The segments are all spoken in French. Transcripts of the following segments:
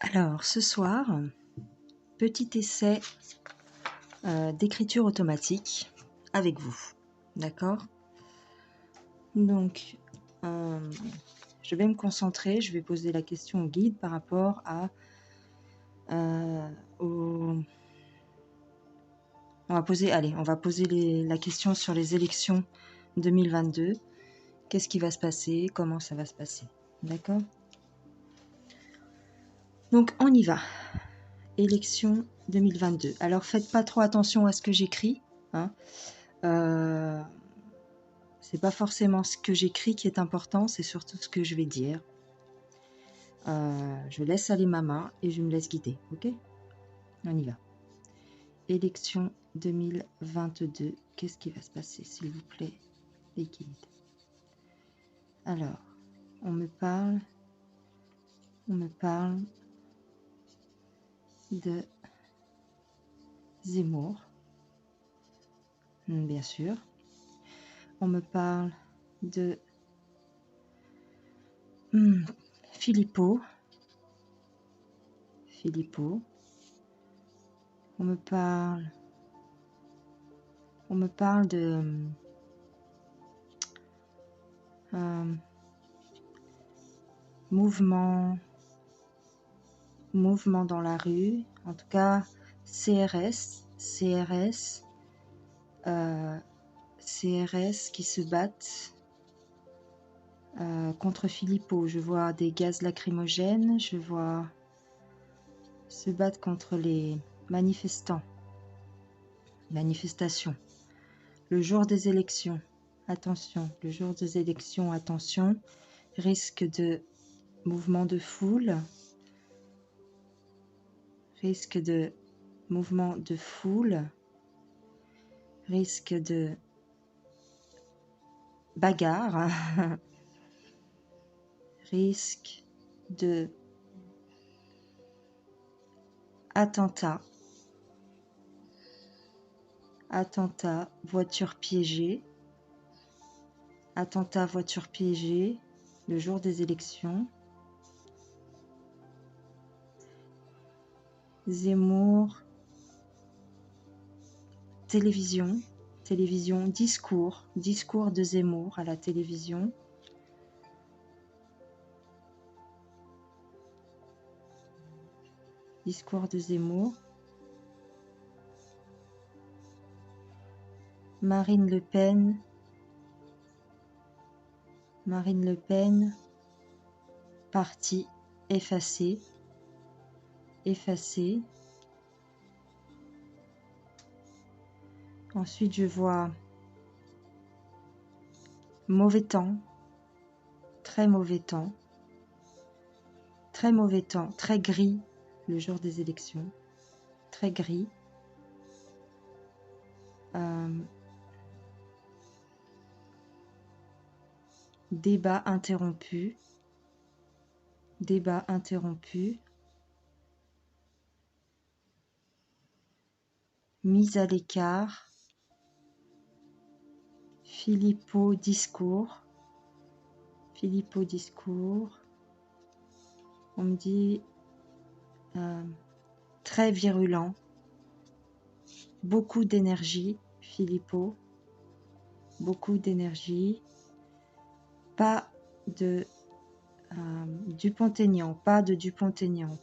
Alors, ce soir, petit essai d'écriture automatique avec vous. D'accord? Donc, je vais me concentrer, je vais poser la question au guide par rapport à on va poser la question sur les élections 2022. Qu'est-ce qui va se passer? Comment ça va se passer? D'accord? Donc, on y va. Élections 2022. Alors, faites pas trop attention à ce que j'écris. Hein. C'est pas forcément ce que j'écris qui est important, c'est surtout ce que je vais dire. Je laisse aller ma main et je me laisse guider, ok? On y va. Élection 2022. Qu'est-ce qui va se passer, s'il vous plaît, les guides? Alors, on me parle de Zemmour, bien sûr. On me parle de Philippot. On me parle de mouvement dans la rue, en tout cas CRS qui se battent contre Philippot. Je vois des gaz lacrymogènes, je vois se battre contre les manifestations. Le jour des élections, attention, risque de mouvement de foule, risque de bagarre, risque de attentat, voiture piégée, le jour des élections. Zemmour, télévision, discours de Zemmour à la télévision. Marine Le Pen, partie effacée. Ensuite, je vois mauvais temps, très gris, le jour des élections, très gris. Débat interrompu, mise à l'écart, Philippot discours, on me dit très virulent, beaucoup d'énergie, Philippot, pas de Dupont-Aignan, pas de Dupont-Aignan,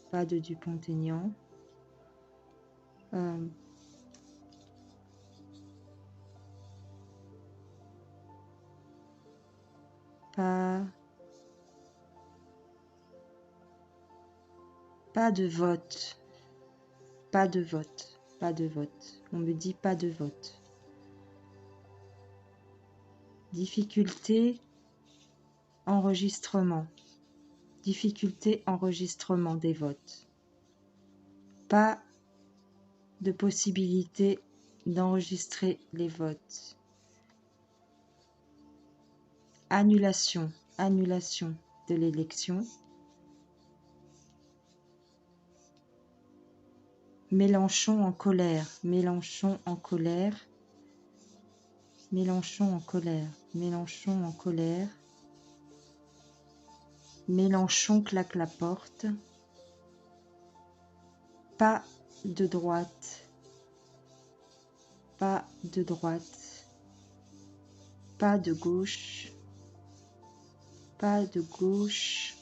pas de vote, on me dit pas de vote. Difficulté enregistrement des votes. Pas de possibilité d'enregistrer les votes. Annulation de l'élection. Mélenchon en colère. Mélenchon claque la porte. pas de droite, pas de droite, pas de gauche, pas de gauche,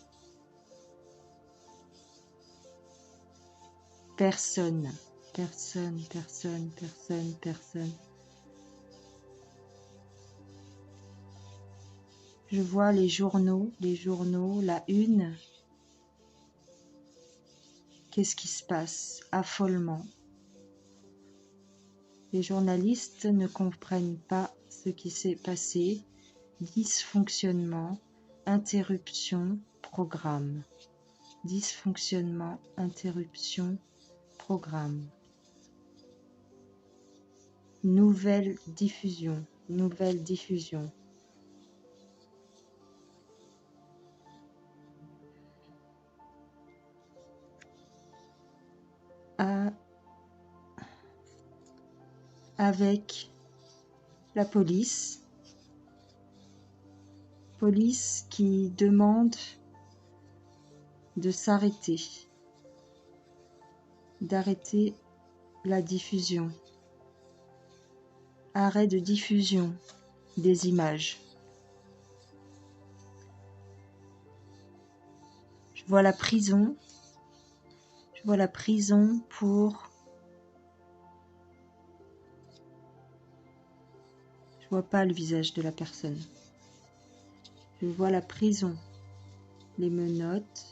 personne, personne, personne, personne, personne. Je vois les journaux, la une. Qu'est-ce qui se passe? Affolement. Les journalistes ne comprennent pas ce qui s'est passé. Dysfonctionnement, interruption, programme. Dysfonctionnement, interruption, programme. Nouvelle diffusion, nouvelle diffusion. Avec la police qui demande de s'arrêter, d'arrêter la diffusion, arrêt de diffusion des images. Je vois la prison pour... Je vois pas le visage de la personne. Je vois la prison, les menottes,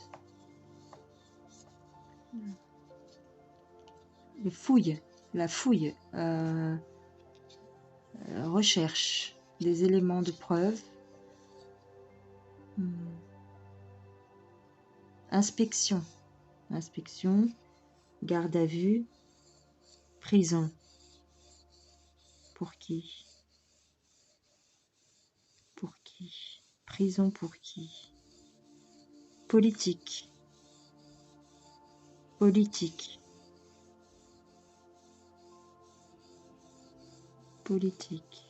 les fouilles, la fouille, recherche des éléments de preuve, inspection, garde à vue, prison. Pour qui? Pour qui? Prison pour qui? Politique. Politique. Politique.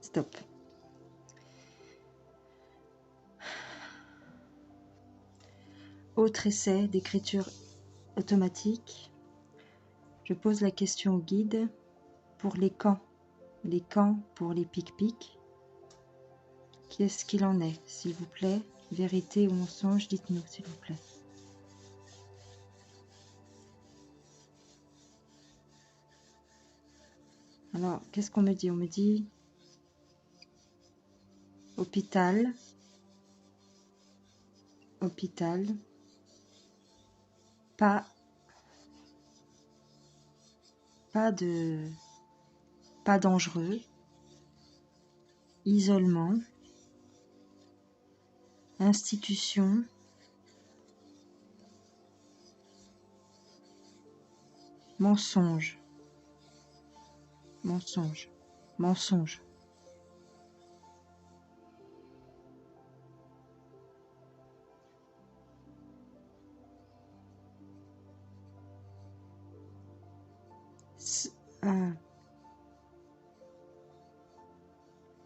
Stop. Autre essai d'écriture automatique. Je pose la question au guide pour les camps pour les pic-pic. Qu'est-ce qu'il en est, s'il vous plaît? Vérité ou mensonge, dites-nous, s'il vous plaît. Alors, qu'est-ce qu'on me dit? On me dit hôpital, pas dangereux, isolement, institution, mensonge,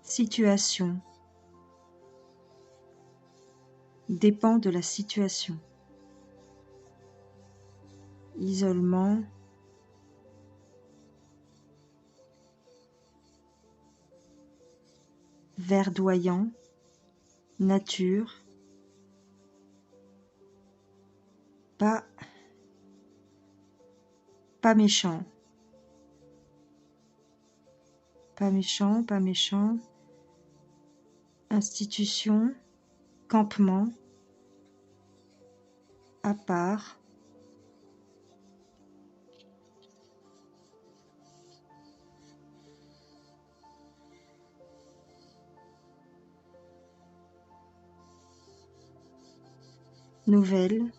situation, dépend de la situation, isolement, verdoyant, nature, pas méchant, institution, campement, à part, nouvelle,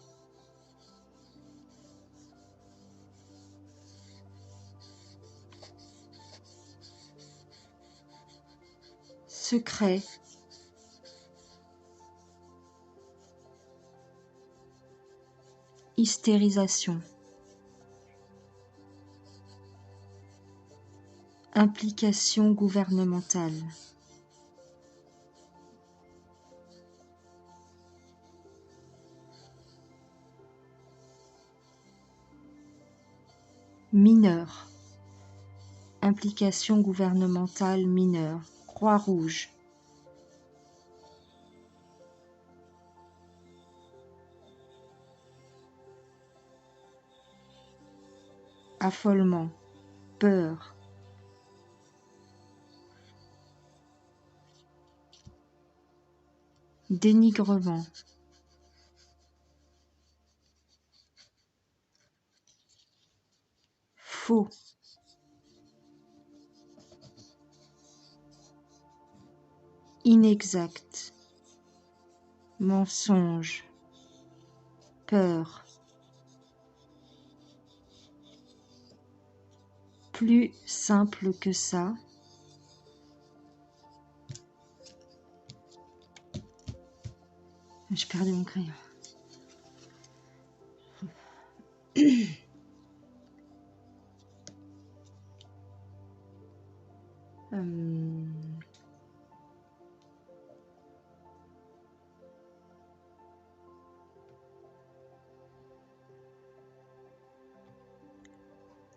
secret, hystérisation, Implication gouvernementale. Mineur. Implication gouvernementale mineure. Croix-Rouge. Affolement. Peur. Dénigrement. Faux. Inexact. Mensonge. Peur. Plus simple que ça. J'ai perdu mon crayon.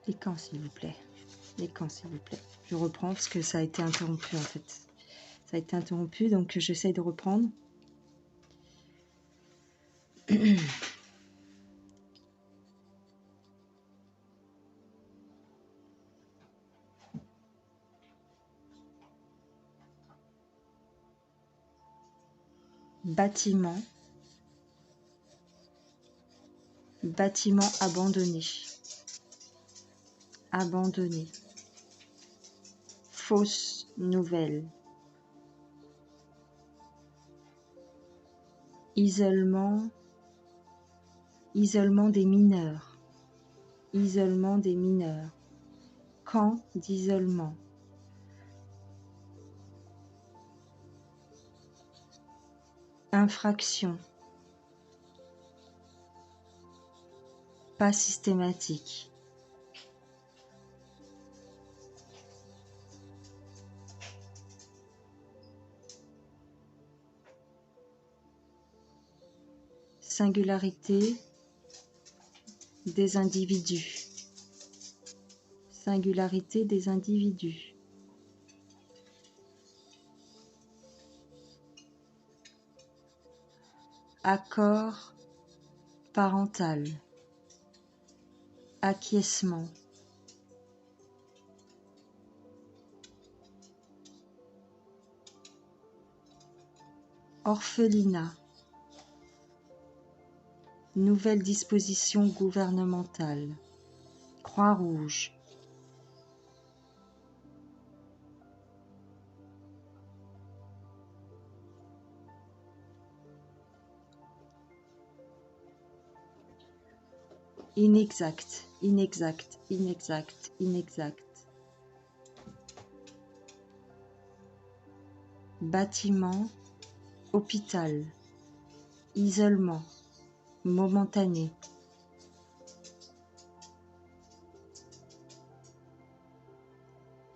Les camps, s'il vous plaît. Les camps, s'il vous plaît. Je reprends parce que ça a été interrompu en fait. Ça a été interrompu, donc j'essaye de reprendre. Bâtiment. Bâtiment abandonné. Abandonné. Fausse nouvelle. Isolement. Isolement des mineurs. Isolement des mineurs. Camp d'isolement. Infraction. Pas systématique. Singularité des individus. Singularité des individus. Accord parental. Acquiescement. Orphelinat. Nouvelle disposition gouvernementale. Croix-Rouge. Inexact, inexact, inexact, inexact. Bâtiment, hôpital. Isolement, momentané.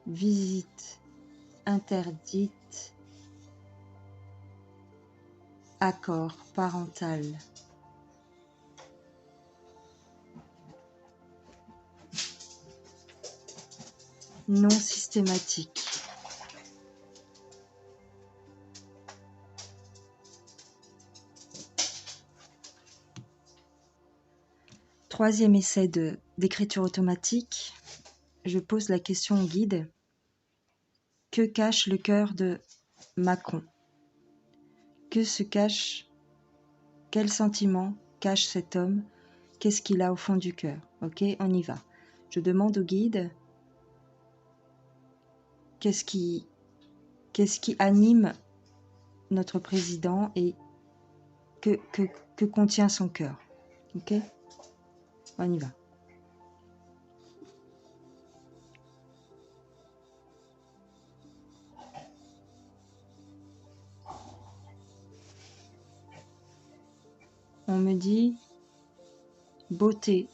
Visite, interdite. Accord parental. Non systématique. Troisième essai d'écriture automatique. Je pose la question au guide. Que cache le cœur de Macron? Que se cache? Quel sentiment cache cet homme? Qu'est-ce qu'il a au fond du cœur? Ok, on y va. Je demande au guide qu'est-ce qui anime notre président et que contient son cœur. Ok, on y va. On me dit beauté.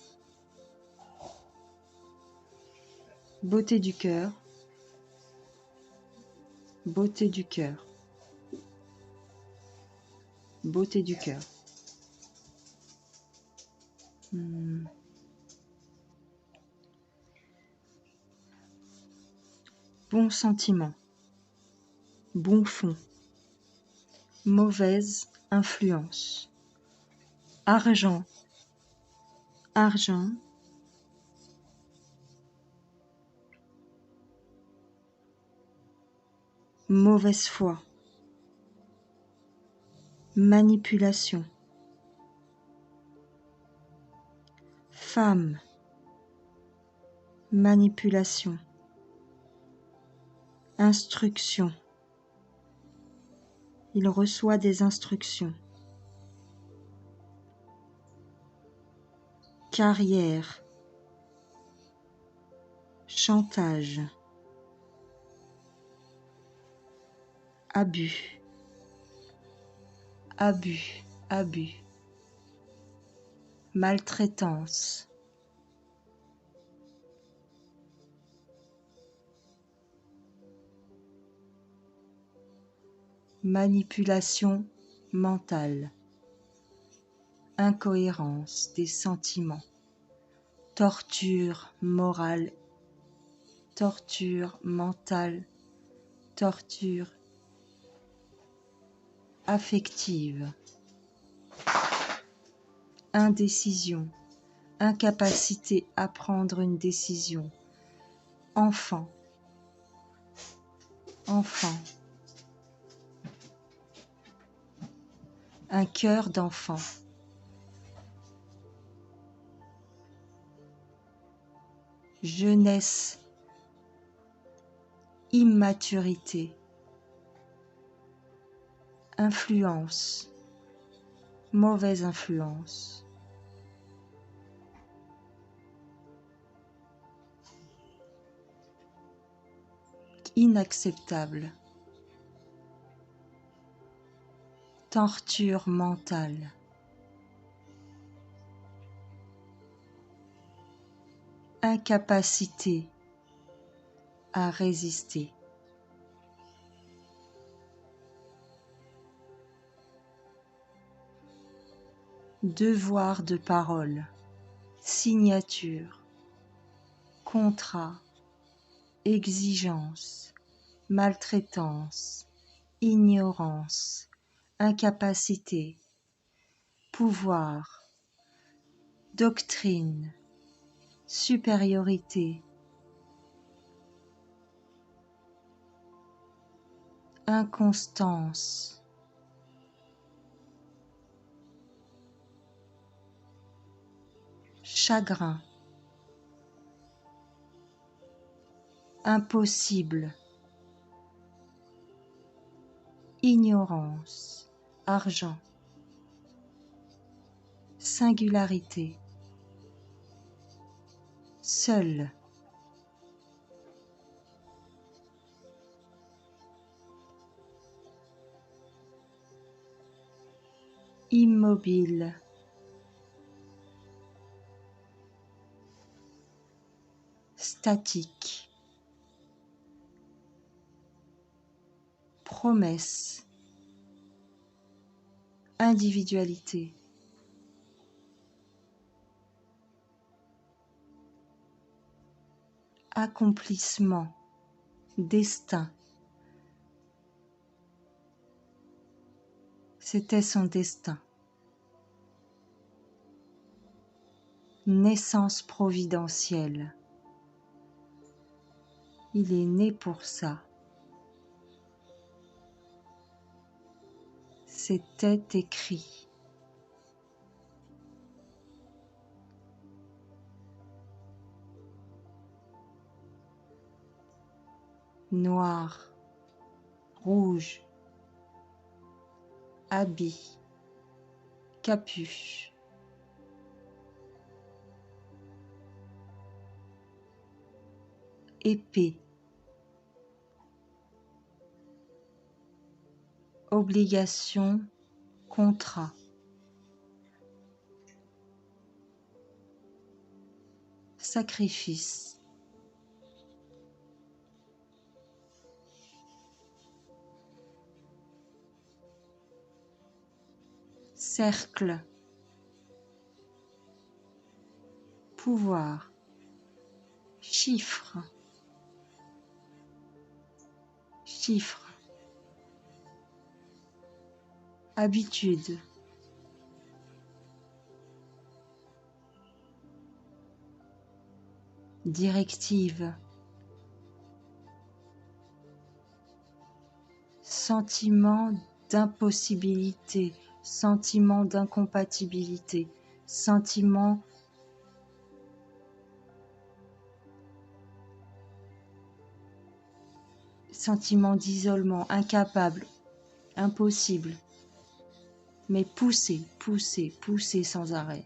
Beauté du cœur, Beauté du cœur. Beauté du cœur. Bon sentiment. Bon fond. Mauvaise influence. Argent. Argent. Mauvaise foi. Manipulation. Femme. Manipulation. Instruction. Il reçoit des instructions. Carrière. Chantage. Abus. Abus. Abus. Maltraitance. Manipulation mentale. Incohérence des sentiments. Torture morale. Torture mentale. Torture affective. Indécision. Incapacité à prendre une décision. Enfant. Enfant. Un cœur d'enfant. Jeunesse. Immaturité. Influence. Mauvaise influence. Inacceptable. Torture mentale. Incapacité à résister. Devoir de parole. Signature. Contrat. Exigence. Maltraitance. Ignorance. Incapacité. Pouvoir. Doctrine. Supériorité. Inconstance. Chagrin. Impossible. Ignorance. Argent. Singularité. Seul. Immobile. Statique. Promesse. Individualité. Accomplissement. Destin. C'était son destin. Naissance providentielle. Il est né pour ça. C'était écrit. Noir, rouge, habit, capuche. Épée. Obligation, contrat. Sacrifice. cercle, pouvoir, chiffre, chiffre, habitude, directive, sentiment d'impossibilité, sentiment d'incompatibilité, sentiment d'isolement, incapable, impossible, mais pousser, pousser, pousser sans arrêt.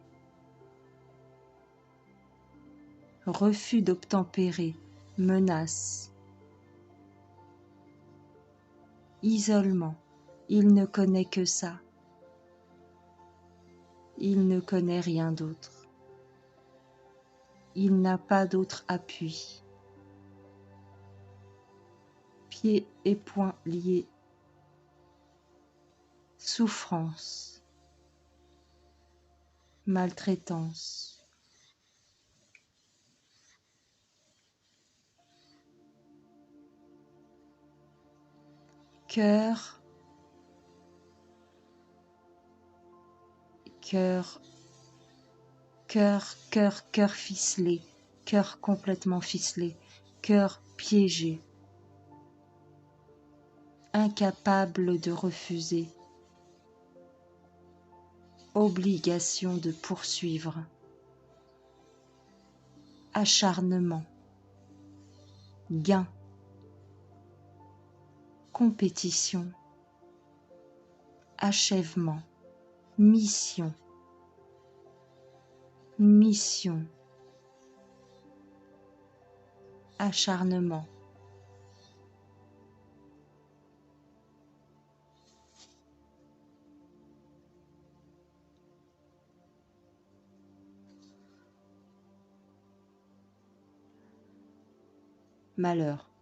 Refus d'obtempérer, menace, isolement, il ne connaît que ça. Il ne connaît rien d'autre. Il n'a pas d'autre appui. Pieds et poings liés. Souffrance. Maltraitance. Cœur. Cœur. Cœur, cœur, cœur ficelé. Cœur complètement ficelé. Cœur piégé. Incapable de refuser. Obligation de poursuivre. Acharnement. Gain. Compétition. Achèvement. Mission. Mission. Acharnement. Malheur.